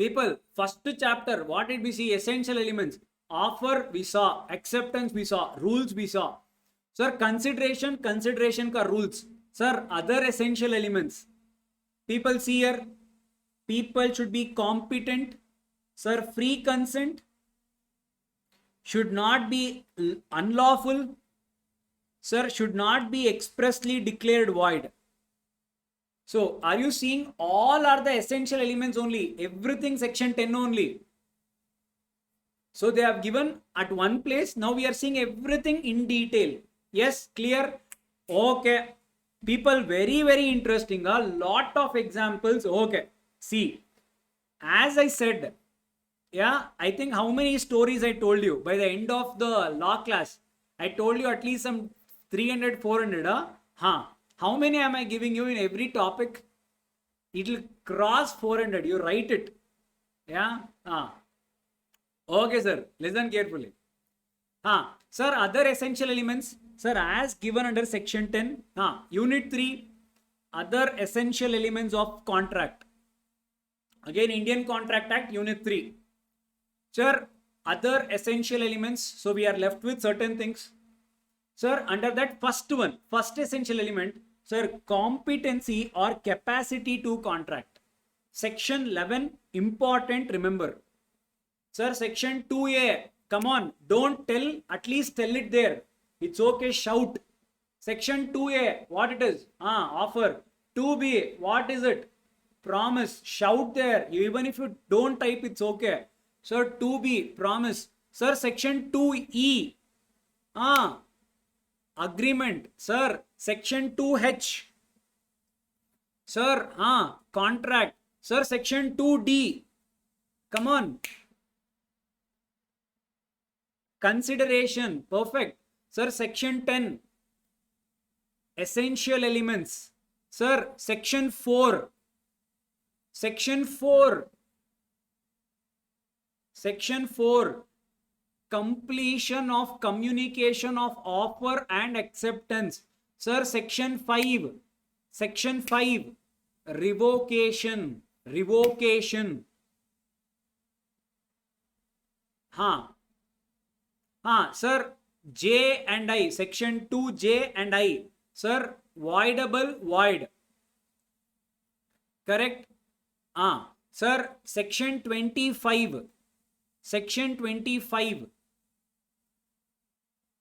People, first chapter, what did we see? Essential elements. Offer we saw, acceptance we saw, rules we saw. Sir, consideration ka rules. Sir, other essential elements. People see here, people should be competent. Sir, free consent should not be unlawful. Sir, should not be expressly declared void. So, are you seeing all are the essential elements only? Everything section 10 only. So, they have given at one place. Now, we are seeing everything in detail. Yes, clear? Okay. People, very, very interesting. A lot of examples. Okay. See, as I said, yeah, I think how many stories I told you by the end of the law class? I told you at least some 300, 400. How many am I giving you in every topic? It will cross 400. You write it. Yeah. Okay, sir. Listen carefully. Sir, other essential elements. Sir, as given under section 10. Unit 3. Other essential elements of contract. Again, Indian Contract Act, Unit 3. Sir, other essential elements. So, we are left with certain things. Sir, under that first essential element, sir, competency or capacity to contract. Section 11, important, remember. Sir, section 2A, come on, don't tell, at least tell it there. It's okay, shout. Section 2A, what it is? Offer. 2B, what is it? Promise, shout there. Even if you don't type, it's okay. Sir, 2B, promise. Sir, section 2E, agreement. Sir, section 2H. Sir, contract. Sir, section 2D. Come on. Consideration. Perfect. Sir, section 10. Essential elements. Sir, section 4. Section 4. Section 4. Completion of communication of offer and acceptance. Sir, section 5. Section 5. Revocation. Revocation. Sir, J and I. Section 2J and I. Sir, voidable, void. Correct? Sir, section 25. Section 25.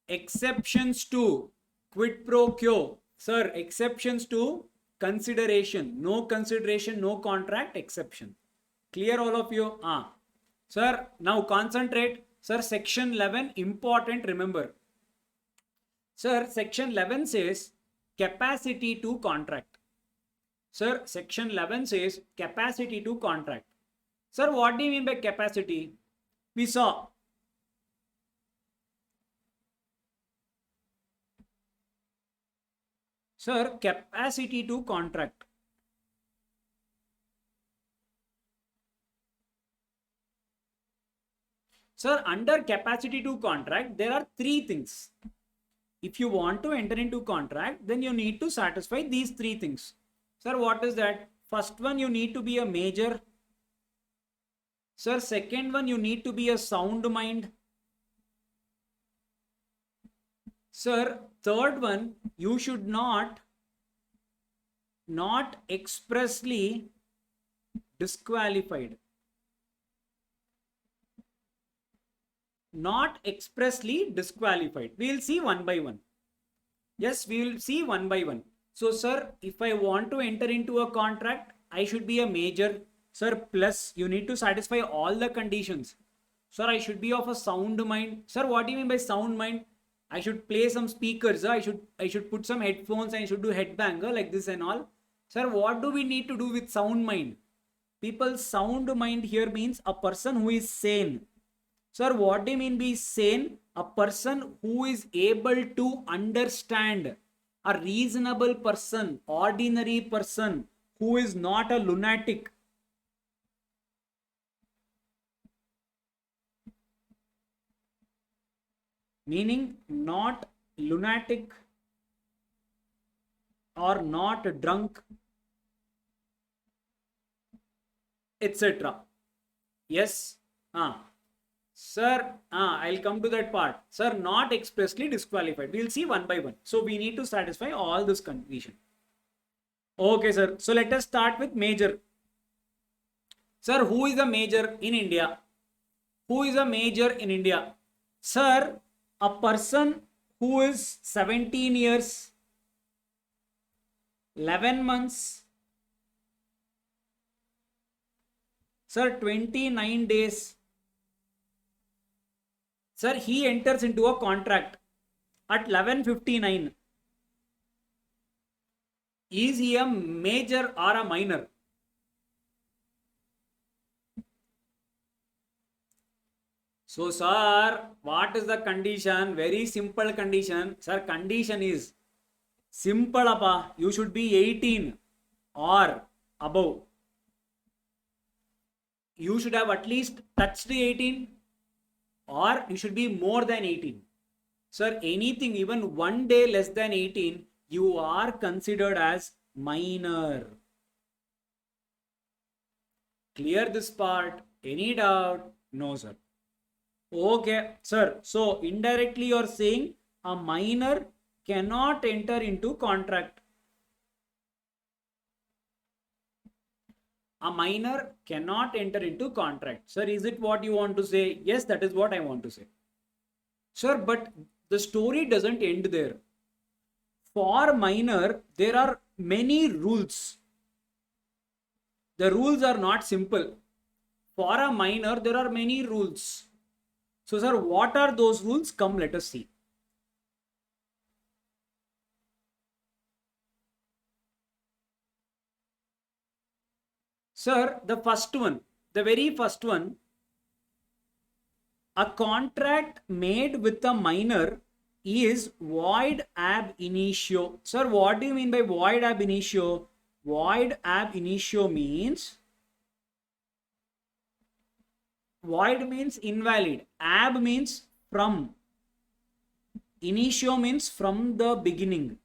Exceptions to quid pro quo. Sir, exceptions to consideration. No consideration, no contract, exception. Clear all of you? Sir, now concentrate. Sir, section 11, important, remember. Sir, section 11 says capacity to contract. Sir, section 11 says capacity to contract. Sir, what do you mean by capacity? We saw. Sir, capacity to contract. Sir, under capacity to contract, there are three things. If you want to enter into contract, then you need to satisfy these three things. Sir, what is that? First one, you need to be a major. Sir, second one, you need to be a sound mind. Sir, third one, you should not expressly disqualified. Not expressly disqualified. We will see one by one. Yes, we will see one by one. So, sir, if I want to enter into a contract, I should be a major. Sir, plus you need to satisfy all the conditions. Sir, I should be of a sound mind. Sir, what do you mean by sound mind? I should play some speakers. I should put some headphones and I should do headbang like this and all. Sir, what do we need to do with sound mind? People, sound mind here means a person who is sane. Sir, what do you mean by sane? A person who is able to understand. A reasonable person, ordinary person who is not a lunatic. Meaning not lunatic or not drunk, etc. Yes. Sir, I'll come to that part. Sir, not expressly disqualified. We'll see one by one. So we need to satisfy all this condition. Okay, sir. So let us start with major. Sir, who is a major in India? Who is a major in India? Sir, a person who is 17 years, 11 months, sir, 29 days. Sir, he enters into a contract at 11:59. Is he a major or a minor? So, sir, what is the condition? Very simple condition. Sir, condition is simple, appa. You should be 18 or above. You should have at least touched 18, or you should be more than 18. Sir, anything even one day less than 18, you are considered as minor. Clear this part? Any doubt? No, sir. Okay, sir. So indirectly you are saying a minor cannot enter into contract. A minor cannot enter into contract. Sir, is it what you want to say? Yes, that is what I want to say. Sir, but the story doesn't end there. For minor, there are many rules. The rules are not simple. For a minor, there are many rules. So, sir, what are those rules? Come, let us see. Sir, the first one, the very first one, a contract made with a minor is void ab initio. Sir, what do you mean by void ab initio? Void ab initio means void means invalid. Ab means from. Initio means from the beginning.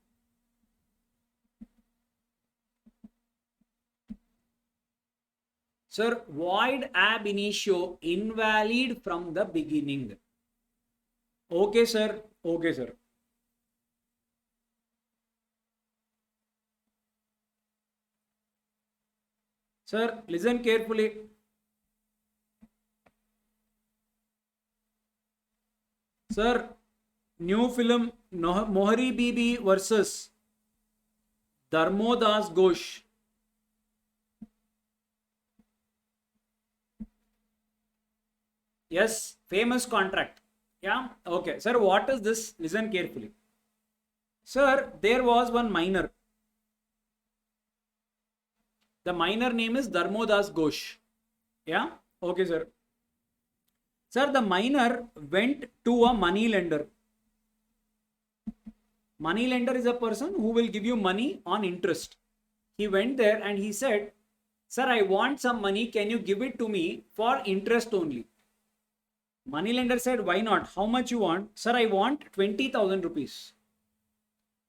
Sir, void ab initio, invalid from the beginning. Okay, sir. Okay, sir. Sir, listen carefully. Sir, new film Mohari Bibi versus Dharmodas Ghosh. Yes, famous contract. Yeah, okay. Sir, what is this? Listen carefully. Sir, there was one minor. The minor name is Dharmodas Ghosh. Yeah, okay, sir. Sir, the minor went to a money lender. Money lender is a person who will give you money on interest. He went there and he said, sir, I want some money. Can you give it to me for interest only? Money lender said, why not? How much you want? Sir, I want 20,000 rupees.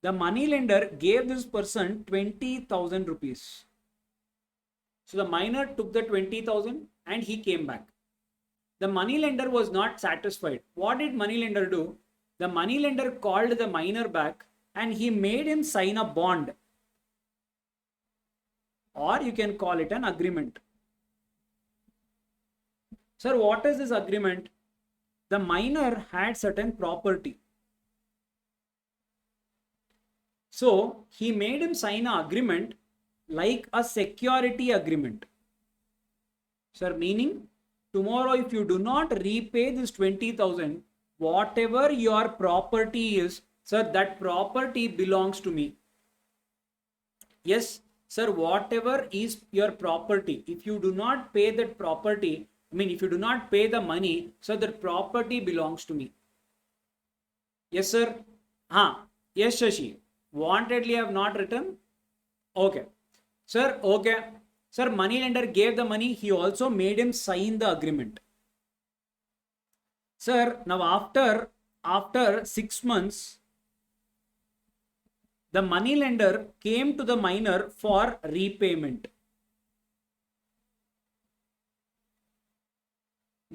The money lender gave this person 20,000 rupees. So the minor took the 20,000 and he came back. The money lender was not satisfied. What did money lender do? The money lender called the minor back and he made him sign a bond. Or you can call it an agreement. Sir, what is this agreement? The minor had certain property. So he made him sign an agreement like a security agreement. Sir, meaning tomorrow if you do not repay this 20,000, whatever your property is, sir, that property belongs to me. Yes, sir, whatever is your property, if you do not pay that property, if you do not pay the money, sir, that property belongs to me. Yes, sir. Yes, Shashi. Wantedly I have not written. Okay. Sir, okay. Sir, money lender gave the money. He also made him sign the agreement. Sir, now after 6 months, the money lender came to the minor for repayment.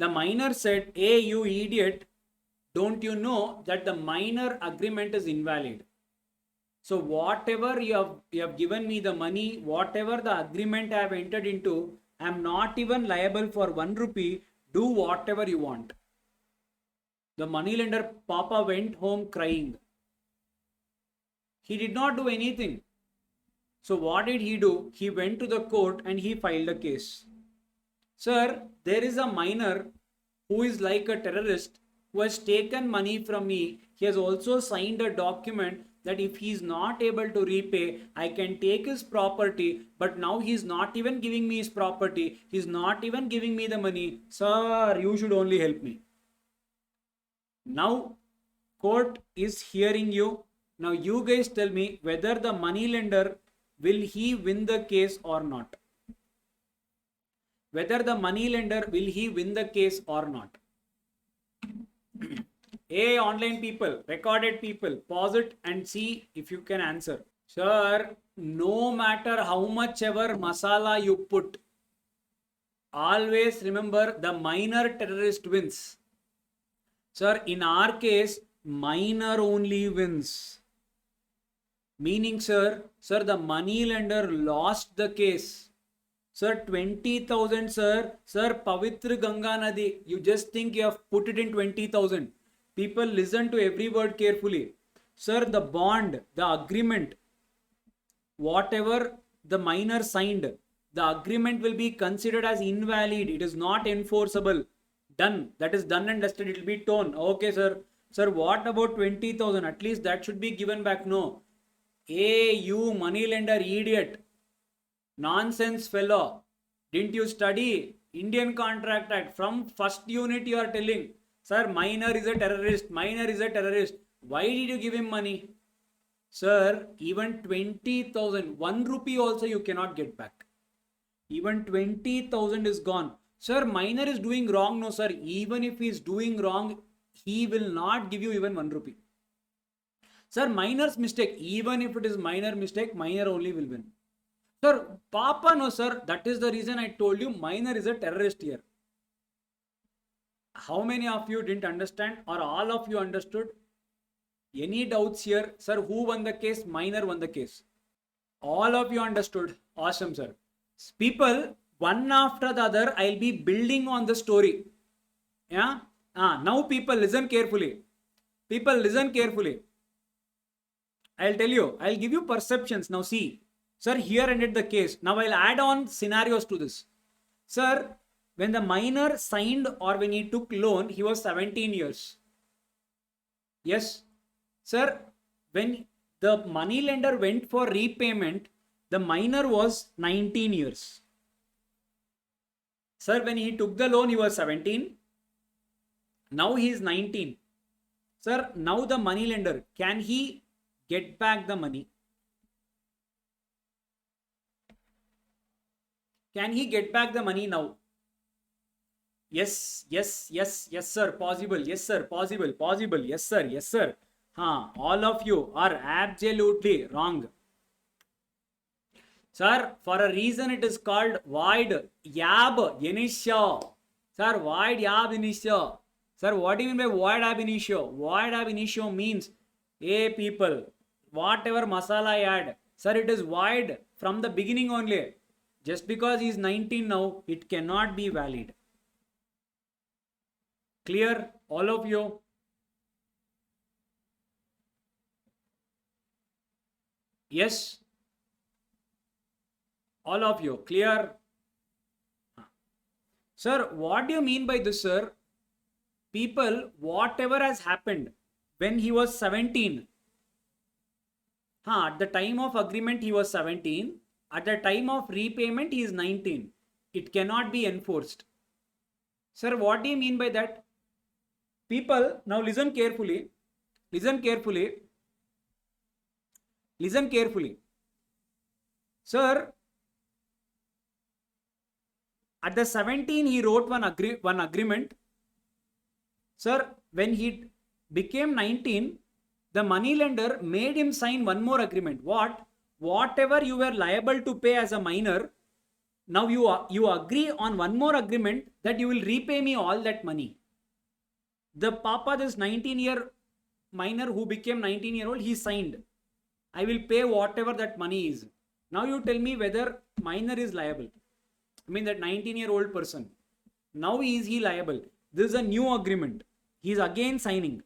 The minor said, hey, you idiot, don't you know that the minor agreement is invalid? So whatever you have given me the money, whatever the agreement I have entered into, I am not even liable for 1 rupee. Do whatever you want. The moneylender Papa went home crying. He did not do anything. So what did he do? He went to the court and he filed a case. Sir, there is a minor who is like a terrorist who has taken money from me. He has also signed a document that if he is not able to repay, I can take his property. But now he is not even giving me his property. He is not even giving me the money. Sir, you should only help me. Now, court is hearing you. Now, you guys tell me whether the moneylender, will he win the case or not? Whether the moneylender, will he win the case or not? Hey, online people, recorded people, pause it and see if you can answer. Sir, no matter how much ever masala you put, always remember the minor terrorist wins. Sir, in our case, minor only wins. Meaning, sir, the moneylender lost the case. Sir, 20,000, sir, Pavitra Ganga Nadi, you just think you have put it in 20,000. People listen to every word carefully. Sir, the bond, the agreement, whatever the minor signed, the agreement will be considered as invalid. It is not enforceable. Done. That is done and dusted. It will be torn. Okay, sir. Sir, what about 20,000? At least that should be given back. No. Hey, you moneylender idiot. Nonsense fellow. Didn't you study Indian Contract Act? From first unit you are telling, sir, minor is a terrorist. Minor is a terrorist. Why did you give him money? Sir, even 20,000, 1 rupee also you cannot get back. Even 20,000 is gone. Sir, minor is doing wrong. No, sir. Even if he is doing wrong, he will not give you even 1 rupee. Sir, minor's mistake. Even if it is minor mistake, minor only will win. Sir, Papa, no, sir. That is the reason I told you minor is a terrorist here. How many of you didn't understand or all of you understood? Any doubts here? Sir, who won the case? Minor won the case. All of you understood. Awesome, sir. People, one after the other, I'll be building on the story. Yeah? Now people listen carefully. People listen carefully. I'll tell you. I'll give you perceptions. Now see. Sir, here ended the case. Now I'll add on scenarios to this. Sir, when the minor signed or when he took loan, he was 17 years. Yes. Sir, when the moneylender went for repayment, the minor was 19 years. Sir, when he took the loan, he was 17. Now he is 19. Sir, now the moneylender, can he get back the money? Can he get back the money now? Yes, sir, possible. Yes, sir, possible. Yes, sir. All of you are absolutely wrong. Sir, for a reason it is called void ab initio. Sir, void ab initio. Sir, what do you mean by void ab initio? Void ab initio means, hey people, whatever masala I add, sir, it is void from the beginning only. Just because he is 19 now, it cannot be valid. Clear, all of you? Yes? All of you, clear? Sir, what do you mean by this, sir? People, whatever has happened when he was 17. At the time of agreement, he was 17. At the time of repayment, he is 19. It cannot be enforced. Sir, what do you mean by that? People, now listen carefully. Listen carefully. Listen carefully. Sir, at the 17, he wrote one agreement. Sir, when he became 19, the moneylender made him sign one more agreement. What? Whatever you were liable to pay as a minor, Now you agree on one more agreement that you will repay me all that money. The papa, this 19-year minor who became 19-year-old, he signed, I will pay whatever that money is. Now you tell me whether minor is liable. I mean that 19-year-old person. Now is he liable? This is a new agreement. He is again signing.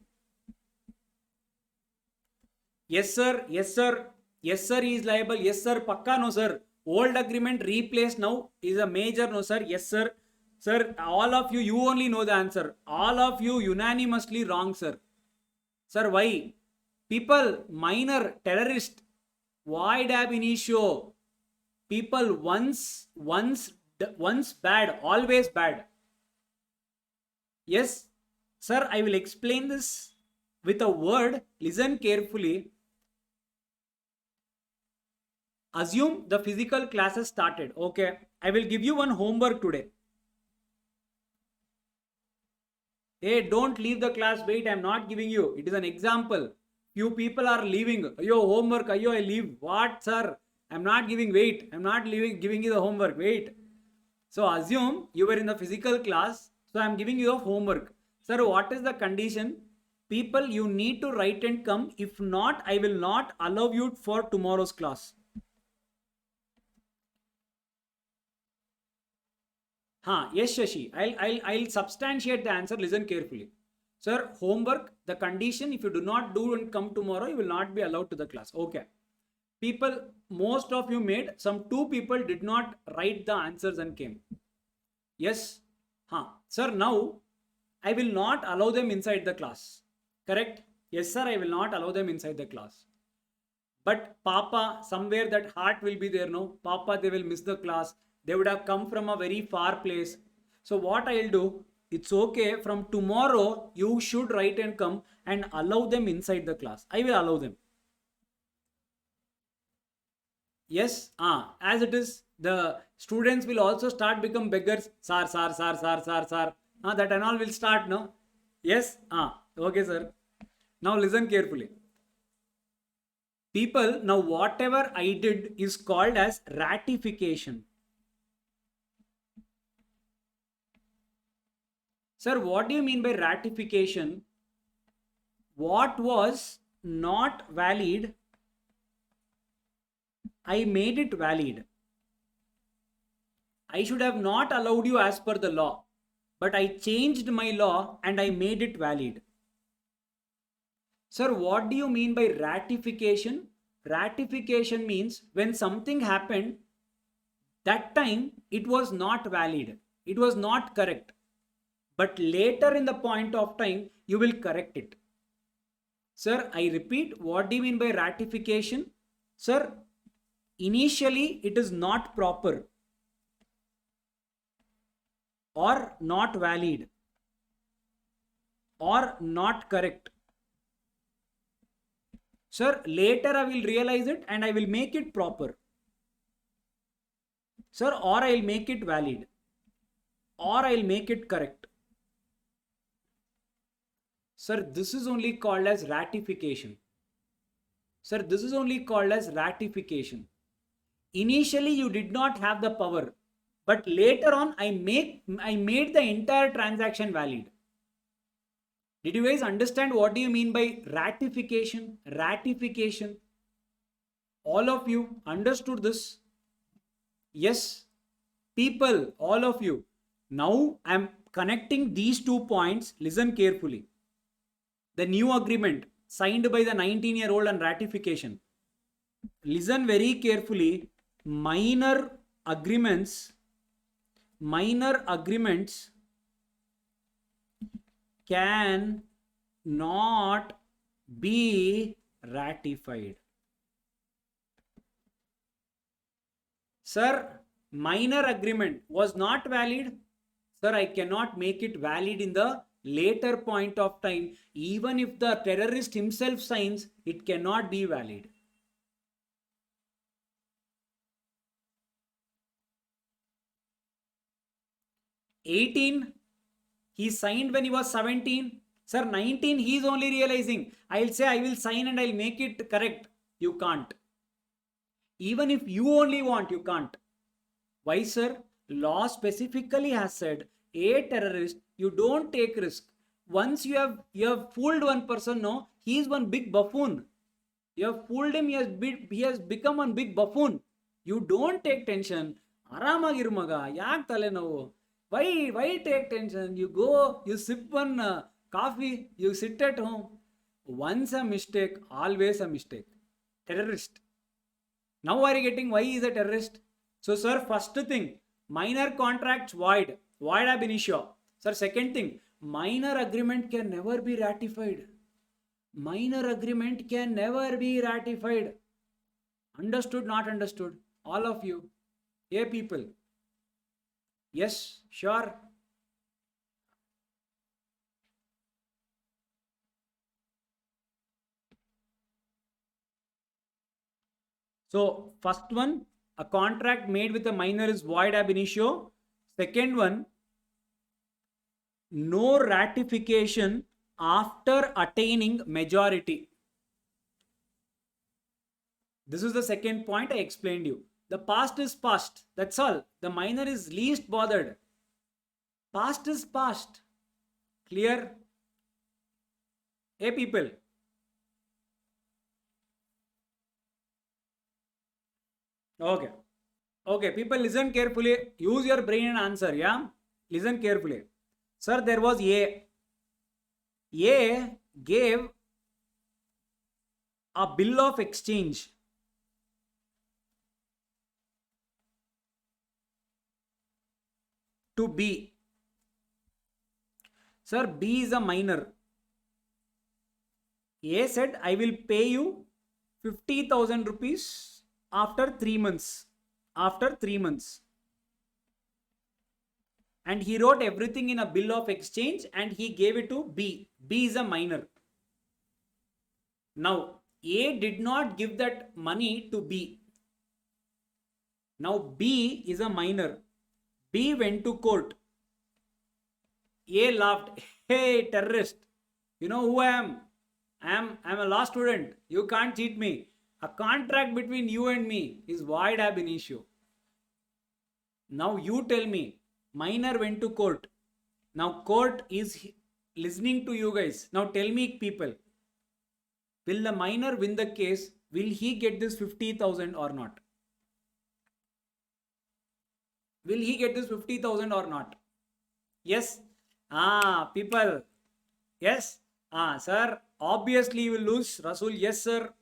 Yes sir, yes sir, yes sir, he is liable. Yes sir, pakka no sir. Old agreement replaced now is a major no sir. Yes sir. Sir, all of you, you only know the answer. All of you unanimously wrong sir. Sir, why? People, minor, terrorist, void ab initio. People once bad, always bad. Yes, sir, I will explain this with a word. Listen carefully. Assume the physical classes started. Okay, I will give you one homework today. Hey, don't leave the class. Wait, I am not giving you. It is an example. Few people are leaving. Ayo, homework. Ayo, I leave. What, sir? I am not giving. Wait, I am not giving you the homework. Wait. So assume you were in the physical class. So I am giving you the homework. Sir, what is the condition? People, you need to write and come. If not, I will not allow you for tomorrow's class. Yes, Shashi. I'll substantiate the answer. Listen carefully. Sir, homework, the condition, if you do not do and come tomorrow, you will not be allowed to the class. Okay. People, most of you made, some 2 people did not write the answers and came. Yes. Sir, now I will not allow them inside the class. Correct? Yes, sir, I will not allow them inside the class. But Papa, somewhere that heart will be there, no? Papa, they will miss the class. They would have come from a very far place. So what I'll do, it's okay. From tomorrow, you should write and come and allow them inside the class. I will allow them. Yes, as it is, the students will also start become beggars. Sir. That and all will start, no? Yes, okay, sir. Now listen carefully. People, now whatever I did is called as ratification. Sir, what do you mean by ratification? What was not valid, I made it valid. I should have not allowed you as per the law, but I changed my law and I made it valid. Sir, what do you mean by ratification? Ratification means when something happened, that time it was not valid. It was not correct. But later in the point of time, you will correct it. Sir, I repeat, what do you mean by ratification? Sir, initially it is not proper or not valid or not correct. Sir, later I will realize it and I will make it proper. Sir, or I will make it valid or I will make it correct. Sir, this is only called as ratification. Sir, this is only called as ratification. Initially, you did not have the power, but later on, I made the entire transaction valid. Did you guys understand what do you mean by ratification? Ratification. All of you understood this? Yes. People, all of you. Now, I am connecting these 2 points. Listen carefully. The new agreement signed by the 19-year-old and ratification. Listen very carefully. Minor agreements can not be ratified. Sir, minor agreement was not valid. Sir, I cannot make it valid in the later point of time. Even if the terrorist himself signs, it cannot be valid. "18, he signed when he was 17. Sir, 19, he is only realizing. I'll say I will sign and I'll make it correct. You can't. Even if you only want, you can't. Why, sir? Law specifically has said, a terrorist, you don't take risk. Once you have fooled one person, no, he is one big buffoon. You have fooled him, he has become one big buffoon. You don't take tension. ಆರಾಮಾಗಿರು ಮಗ, ಯಾಕೆ ತಲೆನೋವು? Why take tension? You go, you sip one coffee, you sit at home. Once a mistake, always a mistake. Terrorist. Now are you getting why he is a terrorist? So, sir, first thing, minor contracts void ab initio. Sir, second thing, minor agreement can never be ratified. Minor agreement can never be ratified. Understood, not understood? All of you. Hey, people. Yes, sure. So, first one, a contract made with a minor is void ab initio. Second one, no ratification after attaining majority. This is the second point I explained you. The past is past. That's all. The minor is least bothered. Past is past. Clear? Hey, people. Okay. Okay, people, listen carefully. Use your brain and answer, yeah? Listen carefully. Sir, there was A. A gave a bill of exchange to B. Sir, B is a minor. A said, I will pay you 50,000 rupees after 3 months. After 3 months. And he wrote everything in a bill of exchange and he gave it to B. B is a minor. Now, A did not give that money to B. Now, B is a minor. B went to court. A laughed. Hey, terrorist. You know who I am? I'm a law student. You can't cheat me. A contract between you and me is void ab initio. Now you tell me, minor went to court. Now court is listening to you guys. Now tell me, people, will the minor win the case? Will he get this 50,000 or not? Will he get this 50,000 or not? Yes. People. Yes. Sir, obviously he will lose. Rasul, yes, sir.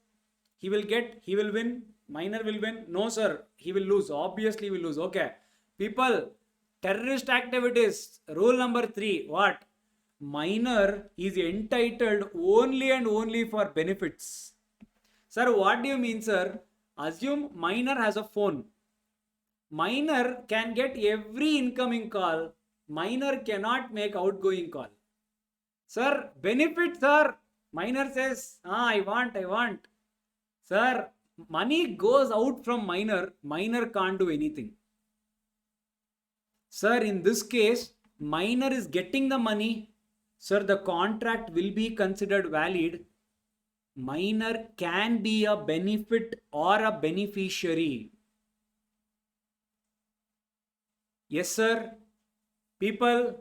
He will win. Minor will win. No, sir. He will lose. Obviously, he will lose. Okay. People, terrorist activities. Rule number 3. What? Minor is entitled only and only for benefits. Sir, what do you mean, sir? Assume minor has a phone. Minor can get every incoming call. Minor cannot make outgoing call. Sir, benefit, sir. Minor says, I want. Sir, money goes out from minor. Minor can't do anything. Sir, in this case, minor is getting the money. Sir, the contract will be considered valid. Minor can be a benefit or a beneficiary. Yes, sir. People,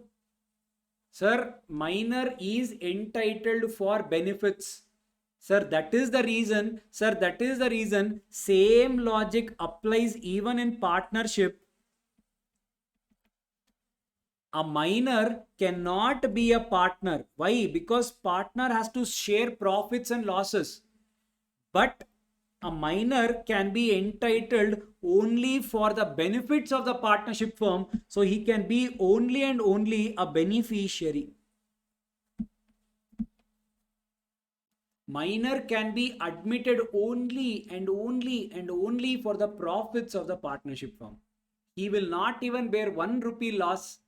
sir, minor is entitled for benefits. Sir, that is the reason. Same logic applies even in partnership. A minor cannot be a partner. Why? Because partner has to share profits and losses. But a minor can be entitled only for the benefits of the partnership firm. So he can be only and only a beneficiary. Minor can be admitted only and only for the profits of the partnership firm. He will not even bear 1 rupee loss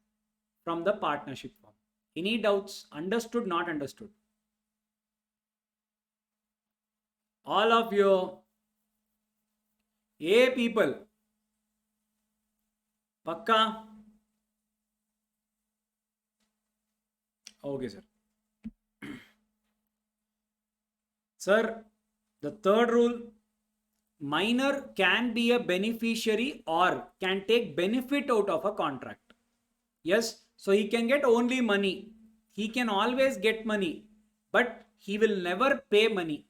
from the partnership firm. Any doubts? Understood, not understood? All of you. Hey, people. Pakka? Okay, sir. Sir, the third rule, minor can be a beneficiary or can take benefit out of a contract. Yes, so he can get only money. He can always get money, but he will never pay money.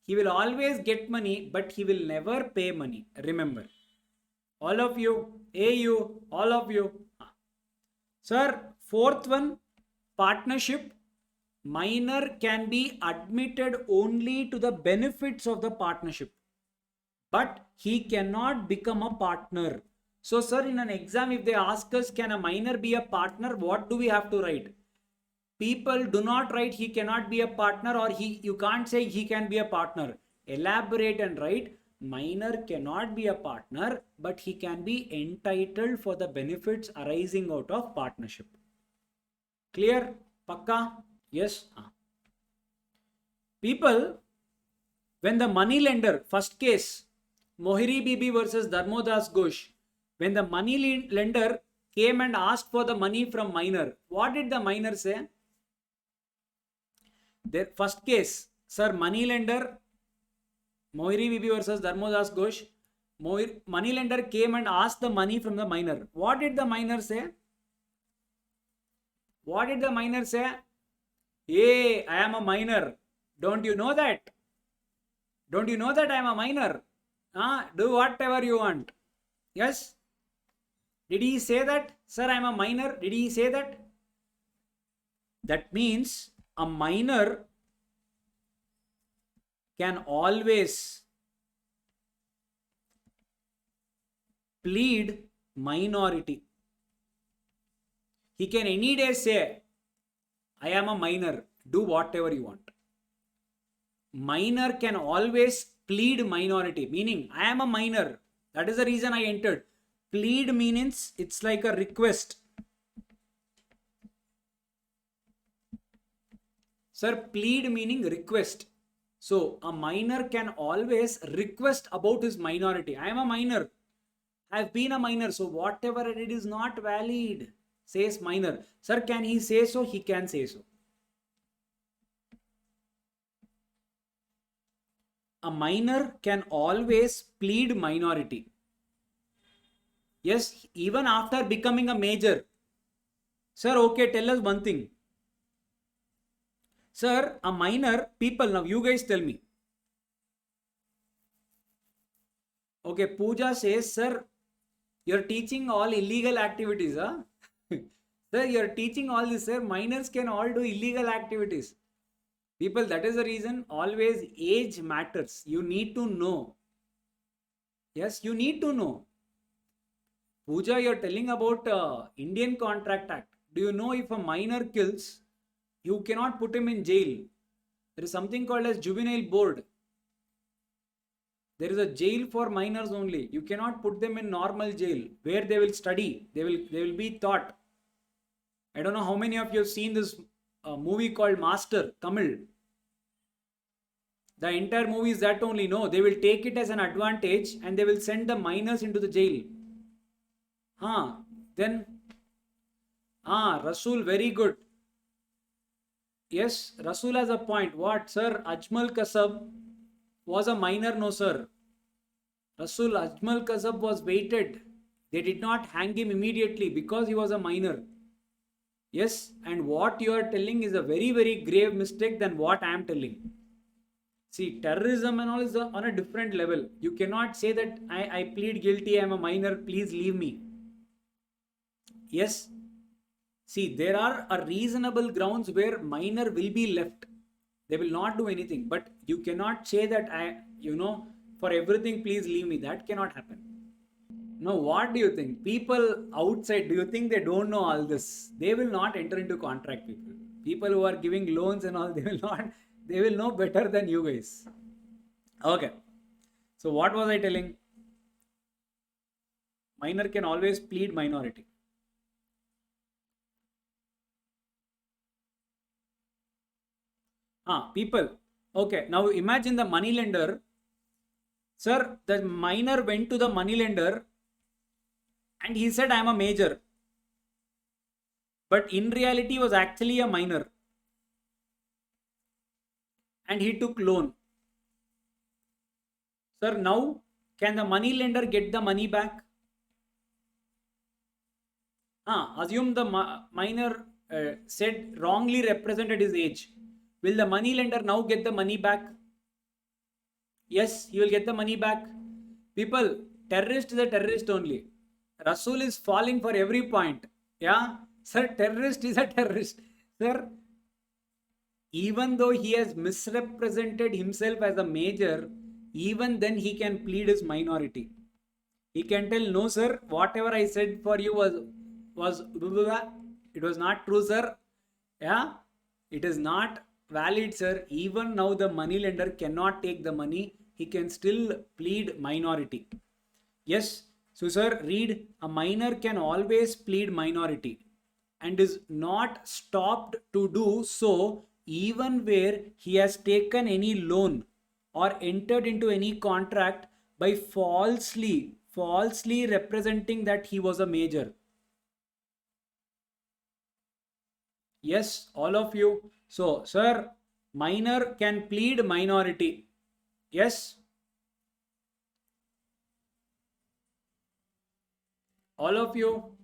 He will always get money, but he will never pay money. Remember, all of you, AU, all of you. Sir, fourth one, partnership. Minor can be admitted only to the benefits of the partnership, but he cannot become a partner. So, sir, in an exam, if they ask us, can a minor be a partner? What do we have to write? People do not write he cannot be a partner, or you can't say he can be a partner. Elaborate and write minor cannot be a partner, but he can be entitled for the benefits arising out of partnership. Clear? Pakka? Yes. People, when the money lender, first case, Mohiri Bibi versus Dharmodas Ghosh, when the money lender came and asked for the money from minor, what did the minor say? Their first case, sir, money lender, Mohiri Bibi versus Dharmodas Ghosh, money lender came and asked the money from the minor. What did the minor say? What did the minor say? Hey, I am a minor. Don't you know that? Don't you know that I am a minor? Do whatever you want. Yes? Did he say that? Sir, I am a minor. Did he say that? That means a minor can always plead minority. He can any day say, I am a minor, do whatever you want. Minor can always plead minority, meaning I am a minor. That is the reason I entered. Plead means it's like a request. Sir, plead meaning request. So a minor can always request about his minority. I am a minor. I have been a minor. So whatever I did is not valid. Says minor. Sir, can he say so? He can say so. A minor can always plead minority. Yes, even after becoming a major. Sir, okay, tell us one thing. Sir, a minor, people, now you guys tell me. Okay, Pooja says, sir, you're teaching all illegal activities, huh? Sir, you're teaching all this, sir. Minors can all do illegal activities. People, that is the reason always age matters. You need to know. Yes, you need to know. Pooja, you're telling about Indian Contract Act. Do you know if a minor kills, you cannot put him in jail. There is something called as juvenile board. There is a jail for minors only. You cannot put them in normal jail where they will study. They will be taught. I don't know how many of you have seen this movie called Master, Tamil. The entire movie is that only. No, they will take it as an advantage and they will send the minors into the jail. Then, Rasool, very good. Yes, Rasool has a point. What, sir? Ajmal Kasab was a minor? No, sir. Rasool, Ajmal Kasab was waited. They did not hang him immediately because he was a minor. Yes, and what you are telling is a very, very grave mistake than what I am telling. See, terrorism and all is on a different level. You cannot say that I plead guilty, I am a minor, please leave me. Yes. See, there are a reasonable grounds where minor will be left. They will not do anything. But you cannot say that for everything, please leave me. That cannot happen. Now, what do you think? People outside, do you think they don't know all this? They will not enter into contract, people. People who are giving loans and all, they will know better than you guys. Okay. So what was I telling? Minor can always plead minority. People. Okay. Now imagine the money lender. Sir, the minor went to the money lender and he said, I am a major. But in reality, was actually a minor. And he took loan. Sir, now can the money lender get the money back? Assume the minor said wrongly represented his age. Will the money lender now get the money back? Yes, he will get the money back. People, terrorist is a terrorist only. Rasul is falling for every point. Yeah, sir, terrorist is a terrorist. Sir, even though he has misrepresented himself as a major, even then he can plead his minority. He can tell, no sir, whatever I said for you was it was not true, sir. Yeah, it is not valid, sir. Even now the money lender cannot take the money. He can still plead minority. Yes. So sir, read, a minor can always plead minority and is not stopped to do so even where he has taken any loan or entered into any contract by falsely representing that he was a major. Yes, all of you. So, sir, minor can plead minority. Yes. All of you.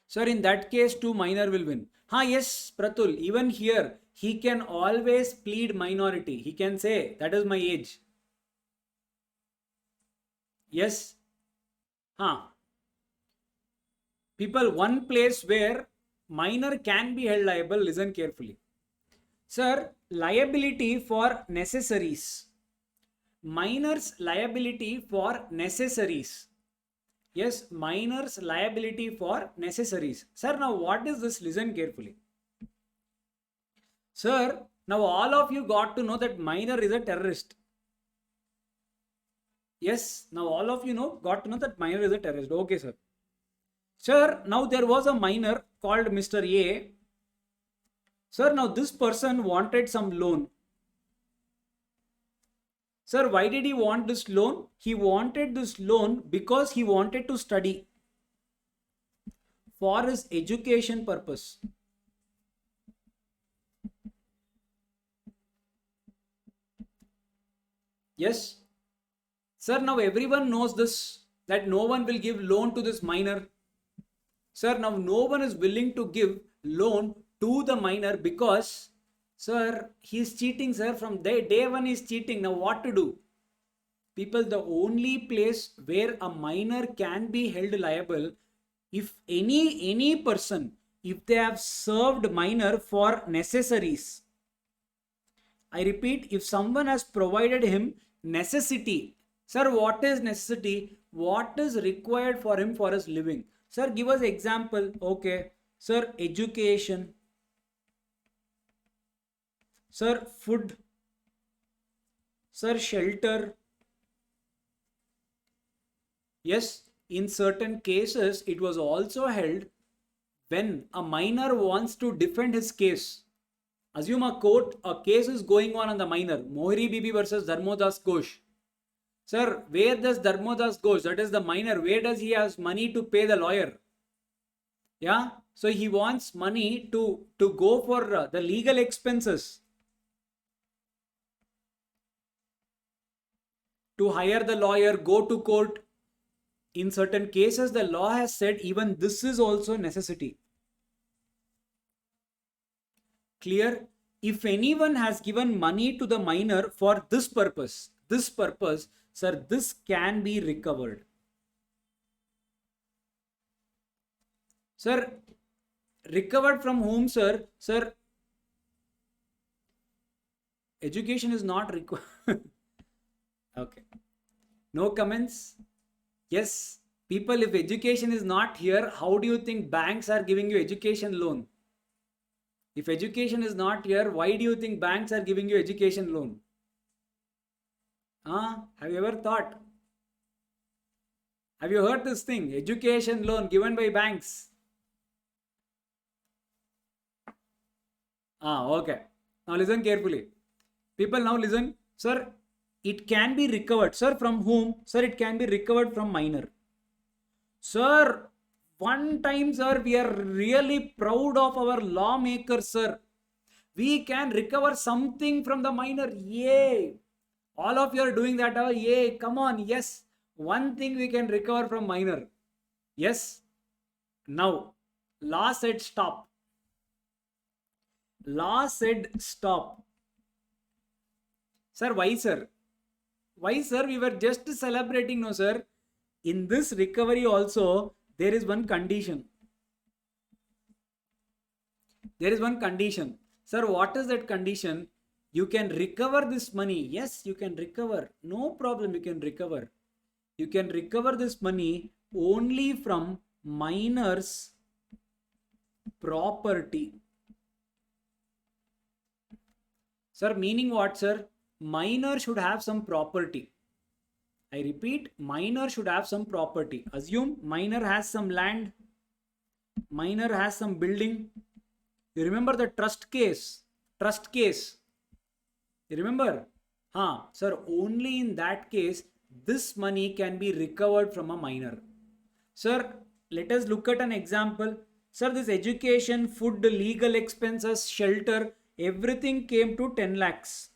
Sir, in that case, two minor will win. Yes, Pratul, even here, he can always plead minority. He can say, that is my age. Yes. People, one place where minor can be held liable, listen carefully. Sir, liability for necessaries. Minor's liability for necessaries. Yes, minor's liability for necessaries. Sir, now what is this? Listen carefully. Sir, now all of you got to know that minor is a terrorist. Yes, now all of you got to know that minor is a terrorist. Okay, sir. Sir, now there was a minor called Mr. A. Sir, now this person wanted some loan. Sir, why did he want this loan? He wanted this loan because he wanted to study for his education purpose. Yes. Sir, now everyone knows this, that no one will give loan to this minor. Sir, now no one is willing to give loan to the minor because, sir, he is cheating, sir. From day one he is cheating. Now what to do? People, the only place where a minor can be held liable, if any person, if they have served minor for necessaries. I repeat, if someone has provided him necessity. Sir, what is necessity? What is required for him for his living? Sir, give us example. Okay. Sir, education. Sir, food. Sir, shelter. Yes, in certain cases, it was also held when a minor wants to defend his case. Assume a case is going on the minor. Mohri Bibi versus Dharmodas Ghosh. Sir, where does Dharmodas Ghosh, that is the minor, where does he has money to pay the lawyer? Yeah, so he wants money to go for the legal expenses. To hire the lawyer, go to court. In certain cases, the law has said even this is also necessity. Clear? If anyone has given money to the minor for this purpose, sir, this can be recovered. Sir, recovered from whom, sir? Sir, education is not required. Okay. No comments? Yes. People, if education is not here, how do you think banks are giving you education loan? If education is not here, why do you think banks are giving you education loan? Have you ever thought? Have you heard this thing? Education loan given by banks. Okay. Now listen carefully. People, now listen. Sir, it can be recovered. Sir, from whom? Sir, it can be recovered from minor. Sir, one time, sir, we are really proud of our lawmakers, sir. we can recover something from the minor. Yay! All of you are doing that. Oh, yay! Come on. Yes. One thing we can recover from minor. Yes. Now, law said stop. Law said stop. Sir, why, sir? Why, sir? We were just celebrating, no, sir. In this recovery also, there is one condition. There is one condition. Sir, what is that condition? You can recover this money. Yes, you can recover. No problem, you can recover. You can recover this money only from minor's property. Sir, meaning what, sir? Minor should have some property. I repeat, minor should have some property. Assume minor has some land. Minor has some building. You remember the trust case? Trust case. You remember? Sir, only in that case, this money can be recovered from a minor. Sir, let us look at an example. Sir, this education, food, legal expenses, shelter, everything came to 10 lakhs.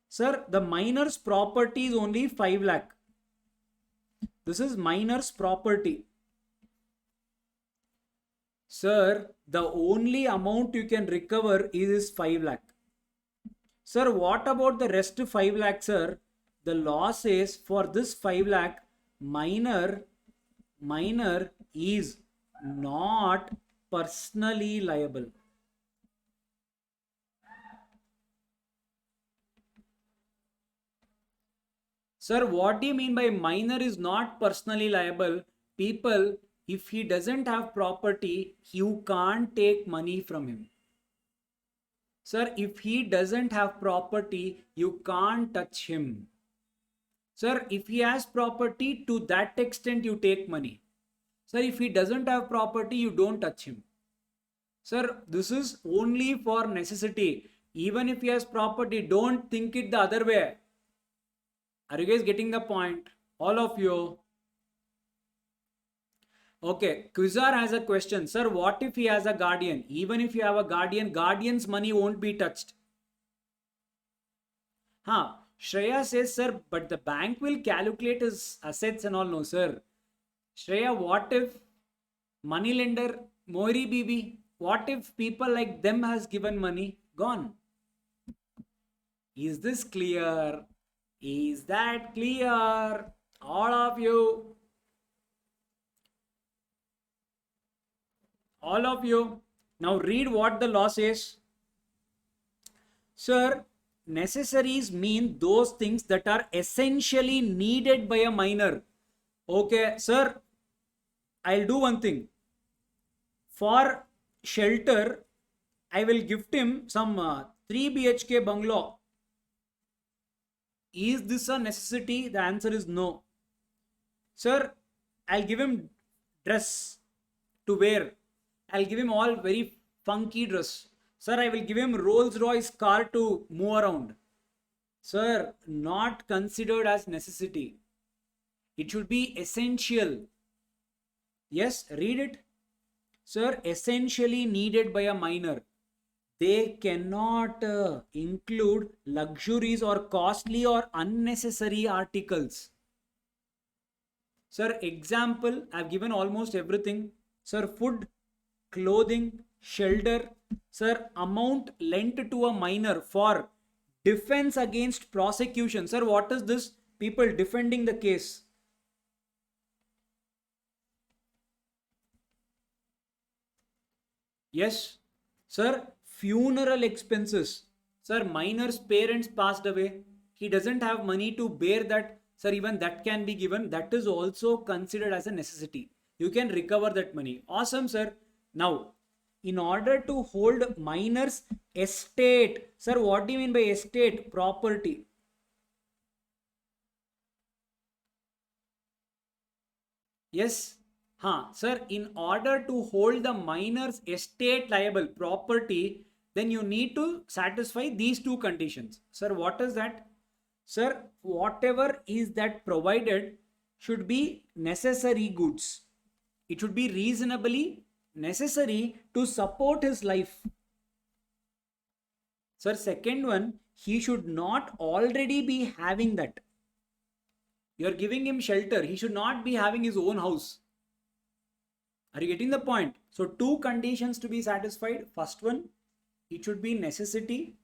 Sir, the minor's property is only 5 lakh. This is minor's property. Sir, the only amount you can recover is 5 lakh. Sir, what about the rest 5 lakh, sir? The law says for this 5 lakh, minor is not personally liable. Sir, what do you mean by minor is not personally liable? People, if he doesn't have property, you can't take money from him. Sir, if he doesn't have property, you can't touch him. Sir, if he has property, to that extent you take money. Sir, if he doesn't have property, you don't touch him. Sir, this is only for necessity. Even if he has property, don't think it the other way. Are you guys getting the point? All of you. Okay, Quizar has a question. Sir, what if he has a guardian? Even if you have a guardian, guardian's money won't be touched. Shreya says, sir, but the bank will calculate his assets and all. No, sir. Shreya, what if money lender, Moiri Bibi, what if people like them has given money? Gone. Is this clear? Is that clear? All of you. All of you. Now read what the law says. Sir, necessaries mean those things that are essentially needed by a minor. Okay, sir, I'll do one thing. For shelter, I will gift him some 3 BHK bungalow. Is this a necessity? The answer is no. Sir, I'll give him dress to wear. I'll give him all very funky dress. Sir, I will give him Rolls Royce car to move around. Sir, not considered as necessity. It should be essential. Yes, read it. Sir, essentially needed by a minor. They cannot include luxuries or costly or unnecessary articles. Sir, example, I've given almost everything. Sir, food, clothing, shelter. Sir, amount lent to a minor for defense against prosecution. Sir, what is this? People defending the case. Yes, sir, funeral expenses. Sir, minor's parents passed away. He doesn't have money to bear that. Sir, even that can be given. That is also considered as a necessity. You can recover that money. Awesome, sir. Now, in order to hold minor's estate. Sir, what do you mean by estate? Property. Yes. Sir, in order to hold the minor's estate liable property, then you need to satisfy these two conditions. Sir, what is that? Sir, whatever is that provided should be necessary goods. It should be reasonably necessary to support his life. Sir, second one, he should not already be having that. You're giving him shelter. He should not be having his own house. Are you getting the point? So two conditions to be satisfied. First one, it should be necessity,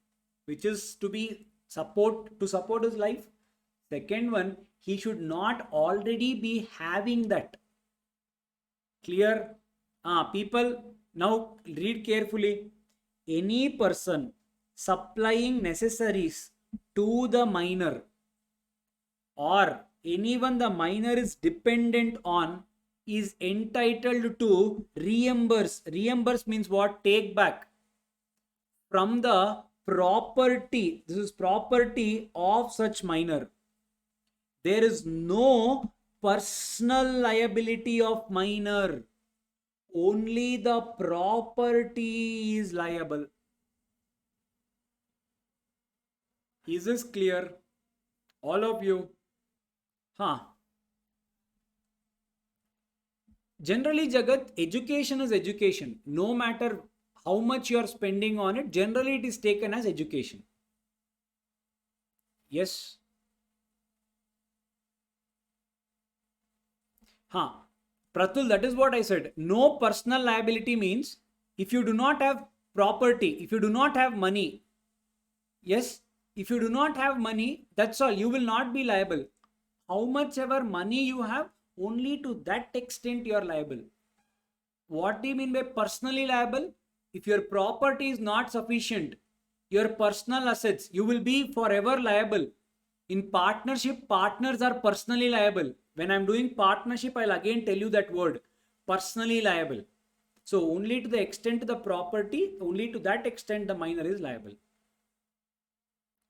which is to support his life. Second one, he should not already be having that. Clear? People, now read carefully. Any person supplying necessaries to the minor, or anyone the minor is dependent on, is entitled to reimburse. Reimburse means what? Take back from the property. This is property of such minor. There is no personal liability of minor. Only the property is liable. Is this clear? All of you? Generally, Jagat, education is education. No matter how much you are spending on it, generally it is taken as education. Yes? Pratul, that is what I said. No personal liability means if you do not have property, if you do not have money, yes, if you do not have money, that's all. You will not be liable. How much ever money you have, only to that extent you are liable. What do you mean by personally liable? If your property is not sufficient, your personal assets, you will be forever liable. In partnership, partners are personally liable. When I'm doing partnership, I'll again tell you that word, personally liable. So only to the extent the property, only to that extent the minor is liable.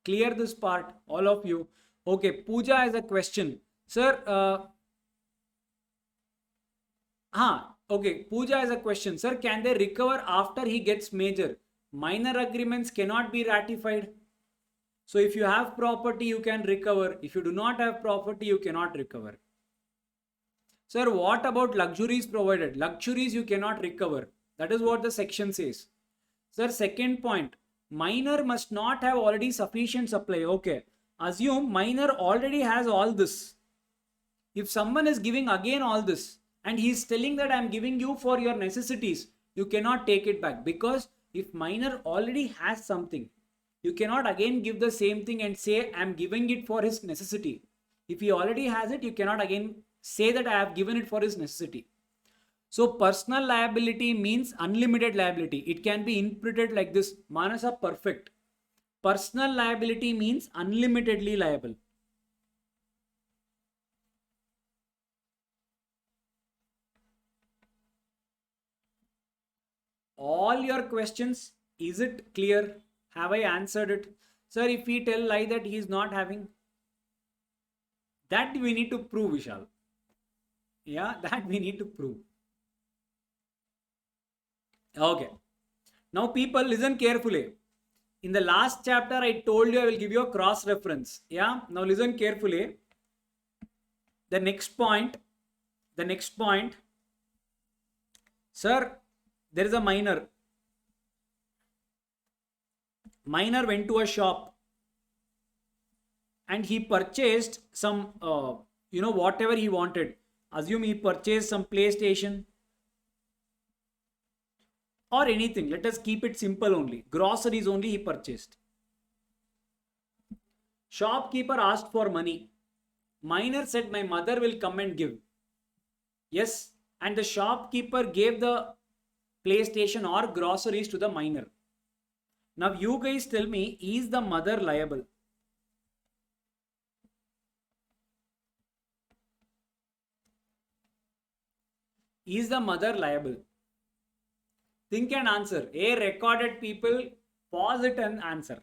Clear this part, all of you? Okay, Pooja has a question. Sir, okay, Pooja has a question. Sir, can they recover after he gets major? Minor agreements cannot be ratified. So if you have property, you can recover. If you do not have property, you cannot recover. Sir, what about luxuries provided? Luxuries you cannot recover. That is what the section says. Sir, second point, minor must not have already sufficient supply. Okay, assume minor already has all this. If someone is giving again all this and he is telling that I am giving you for your necessities, you cannot take it back, because if minor already has something, you cannot again give the same thing and say I am giving it for his necessity. If he already has it, you cannot again say that I have given it for his necessity. So personal liability means unlimited liability. It can be interpreted like this. Manasa, perfect. Personal liability means unlimitedly liable. All your questions, is it clear? Have I answered it? Sir, if we tell lie that he is not having, that we need to prove, Vishal. Yeah, that we need to prove. Okay. Now people listen carefully. In the last chapter, I told you I will give you a cross reference. Yeah. Now listen carefully. The next point. Sir, there is a minor. Minor went to a shop and he purchased some, whatever he wanted. Assume he purchased some PlayStation or anything. Let us keep it simple only. Groceries only he purchased. Shopkeeper asked for money. Minor said, my mother will come and give. Yes. And the shopkeeper gave the PlayStation or groceries to the minor. Now you guys tell me, is the mother liable? Is the mother liable? Think and answer. Recorded people, pause it and answer.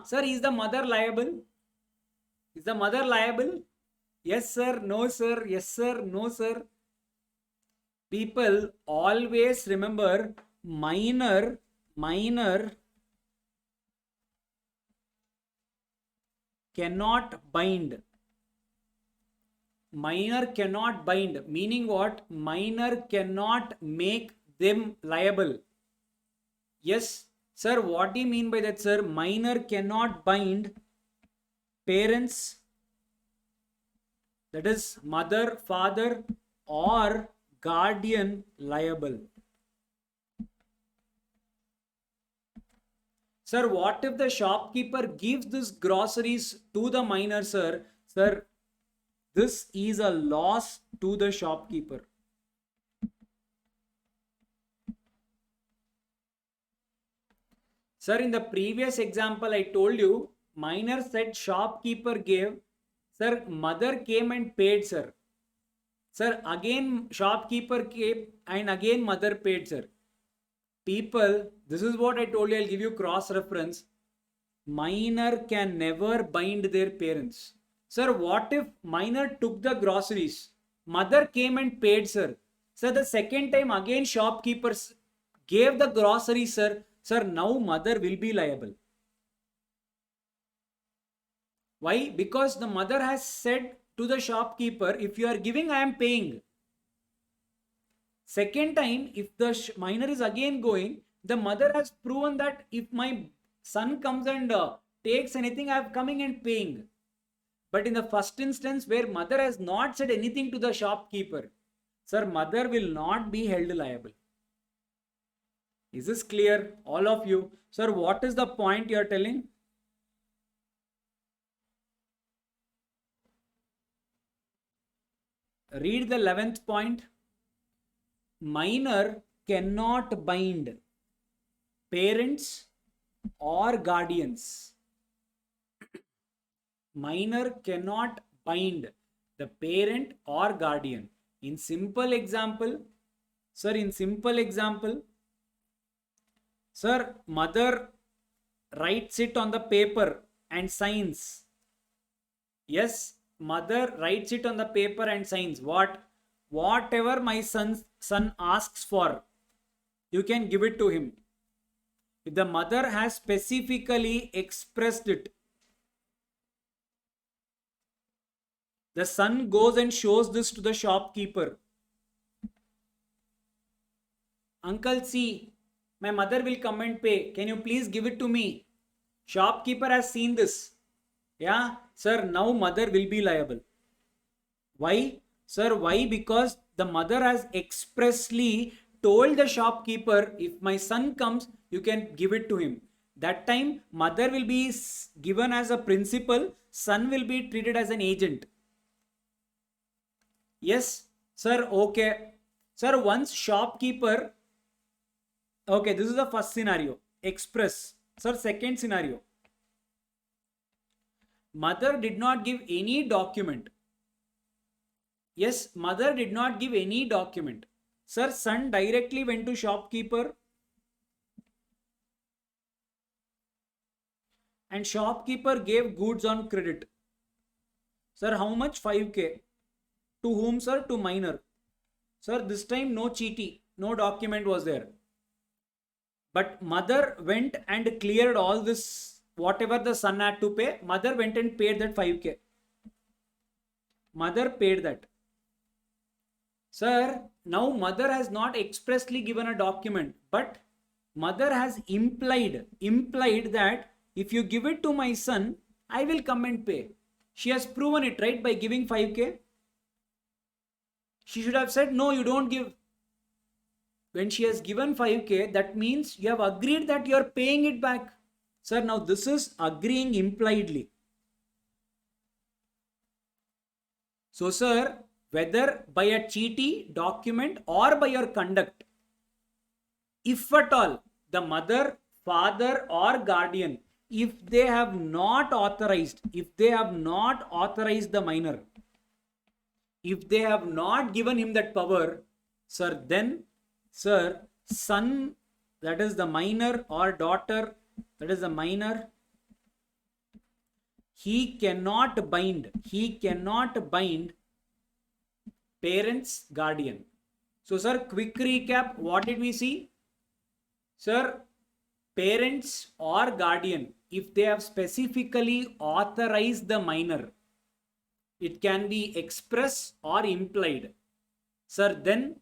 Sir, is the mother liable? Is the mother liable? Yes, sir. No, sir. Yes, sir. No, sir. People always remember minor cannot bind. Minor cannot bind. Meaning what? Minor cannot make them liable. Yes, Sir, what do you mean by that, sir? Minor cannot bind parents, that is mother, father, or guardian liable. Sir, what if the shopkeeper gives this groceries to the minor, sir? Sir, this is a loss to the shopkeeper. Sir, in the previous example, I told you, minor said shopkeeper gave. Sir, mother came and paid, sir. Sir, again shopkeeper came and again mother paid, sir. People, this is what I told you, I'll give you cross reference. Minor can never bind their parents. Sir, what if minor took the groceries? Mother came and paid, sir. Sir, the second time again shopkeepers gave the groceries, sir. Sir, now mother will be liable. Why? Because the mother has said to the shopkeeper, if you are giving, I am paying. Second time, if the minor is again going, the mother has proven that if my son comes and takes anything, I am coming and paying. But in the first instance, where mother has not said anything to the shopkeeper, sir, mother will not be held liable. Is this clear, all of you? Sir, what is the point you are telling? Read the 11th point. Minor cannot bind parents or guardians. Minor cannot bind the parent or guardian. In simple example, sir, sir, mother writes it on the paper and signs. Yes, mother writes it on the paper and signs. Whatever my son asks for, you can give it to him. If the mother has specifically expressed it, the son goes and shows this to the shopkeeper. Uncle, see, my mother will come and pay. Can you please give it to me? Shopkeeper has seen this. Yeah, sir, now mother will be liable. Why? Sir, why? Because the mother has expressly told the shopkeeper, if my son comes, you can give it to him. That time, mother will be given as a principal, son will be treated as an agent. Yes, sir, okay. Sir, once shopkeeper, okay, this is the first scenario, express. Sir, second scenario, mother did not give any document. Yes, mother did not give any document. Sir, son directly went to shopkeeper and shopkeeper gave goods on credit. Sir, how much? 5K. To whom, sir? To minor. Sir, this time no cheaty, no document was there. But mother went and cleared all this, whatever the son had to pay, mother went and paid that 5K. Mother paid that. Sir, now mother has not expressly given a document, but mother has implied that if you give it to my son, I will come and pay. She has proven it, right, by giving 5K. She should have said, no, you don't give. When she has given 5K, that means you have agreed that you are paying it back. Sir, now this is agreeing impliedly. So, sir, whether by a cheaty, document, or by your conduct, if at all the mother, father, or guardian, if they have not authorized the minor, if they have not given him that power, sir, then, sir, son, that is the minor, or daughter, that is the minor, he cannot bind parents, guardian. So, sir, quick recap, what did we see? Sir, parents or guardian, if they have specifically authorized the minor, it can be express or implied. Sir, then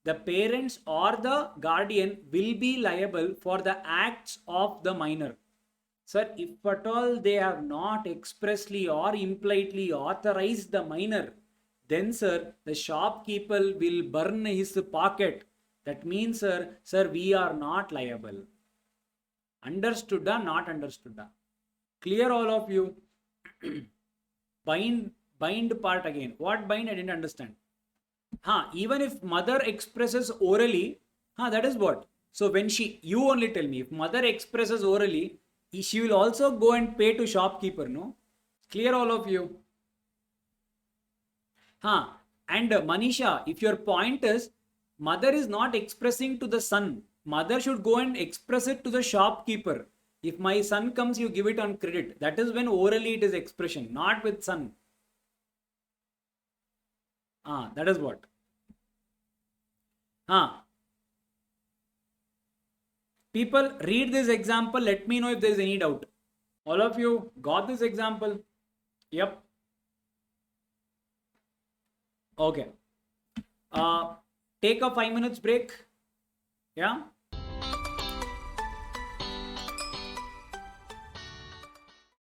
the parents or the guardian will be liable for the acts of the minor. Sir, if at all they have not expressly or impliedly authorized the minor, then sir, the shopkeeper will burn his pocket. That means, sir, we are not liable. Understood or not understood? Clear all of you? Bind part again. What bind? I didn't understand. Even if mother expresses orally, that is what. So when you only tell me, if mother expresses orally, she will also go and pay to shopkeeper, no? Clear all of you? And Manisha, if your point is mother is not expressing to the son, mother should go and express it to the shopkeeper. If my son comes, you give it on credit. That is when orally it is expression, not with son. That is what. People, read this example. Let me know if there is any doubt. All of you got this example? Yep. Okay. Take a 5 minutes break. Yeah.